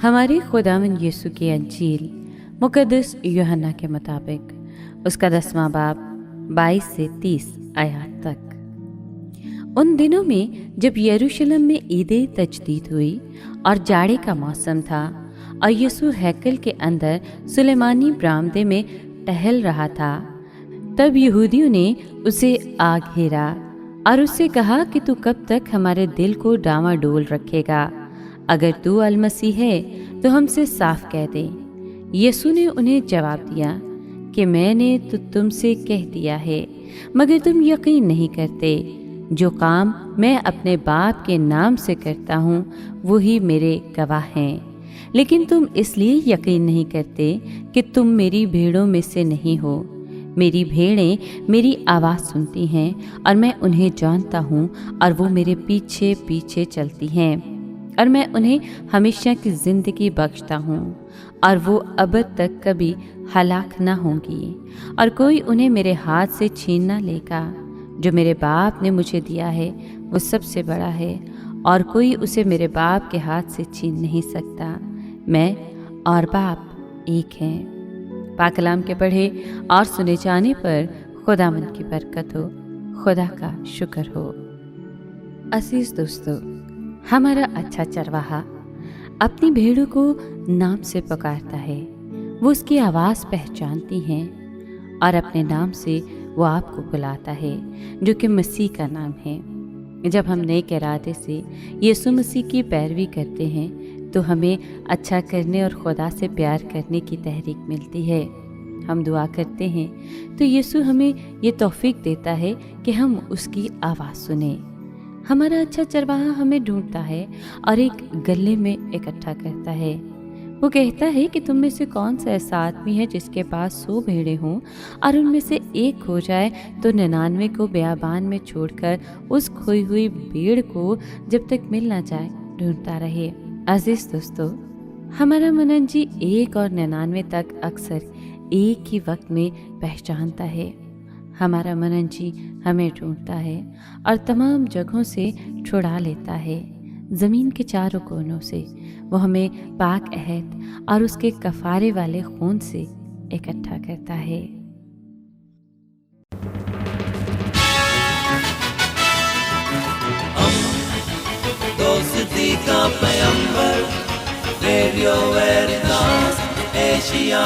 हमारे खुदावंद यीशु की अंजील मुकद्दस यूहन्ना के मुताबिक उसका 10वां बाब 22 से 30 आयत तक। उन दिनों में जब यरूशलेम में ईद तजदीद हुई और जाड़े का मौसम था और यीशु हैकल के अंदर सुलेमानी बरामदे में टहल रहा था, तब यहूदियों ने उसे आ घेरा और उससे कहा कि तू कब तक हमारे दिल को डामाडोल रखेगा? अगर तू अलमसीह है तो हमसे साफ कह दे। यीशु ने उन्हें जवाब दिया कि मैंने तो तुमसे कह दिया है, मगर तुम यकीन नहीं करते। जो काम मैं अपने बाप के नाम से करता हूँ वही मेरे गवाह हैं, लेकिन तुम इसलिए यकीन नहीं करते कि तुम मेरी भेड़ों में से नहीं हो। मेरी भेड़ें मेरी आवाज़ सुनती हैं और मैं उन्हें जानता हूँ और वो मेरे पीछे पीछे चलती हैं और मैं उन्हें हमेशा की ज़िंदगी बख्शता हूँ और वो अब तक कभी हलाक ना होंगी और कोई उन्हें मेरे हाथ से छीन ना लेगा। जो मेरे बाप ने मुझे दिया है वो सबसे बड़ा है और कोई उसे मेरे बाप के हाथ से छीन नहीं सकता। मैं और बाप एक हैं। पाक कलाम के पढ़े और सुने जाने पर खुदावंद की बरकत हो, खुदा का शुक्र हो। अजीज दोस्तों, हमारा अच्छा चरवाहा अपनी भेड़ों को नाम से पुकारता है। वो उसकी आवाज़ पहचानती हैं और अपने नाम से वो आपको बुलाता है, जो कि मसीह का नाम है। जब हम नेक इरादे से यीशु मसीह की पैरवी करते हैं तो हमें अच्छा करने और खुदा से प्यार करने की तहरीक मिलती है। हम दुआ करते हैं तो यीशु हमें ये तौफीक देता है कि हम उसकी आवाज़ सुने। हमारा अच्छा चरवाहा हमें ढूंढता है और एक गले में इकट्ठा करता है। वो कहता है कि तुम में से कौन सा ऐसा आदमी है जिसके पास 100 भेड़ें हों और उनमें से एक खो जाए तो 99 को बियाबान में छोड़कर उस खोई हुई भेड़ को जब तक मिल ना जाए ढूंढता रहे। अजीज दोस्तों, हमारा मनन जी 1 और 99 तक अक्सर एक ही वक्त में पहचानता है। हमारा मनन जी हमें ढूंढता है और तमाम जगहों से छुड़ा लेता है। ज़मीन के चारों कोनों से वो हमें पाक अहद और उसके कफारे वाले खून से इकट्ठा करता है। दोस्ती का पैगंबर, रेडियो वेरिटास एशिया।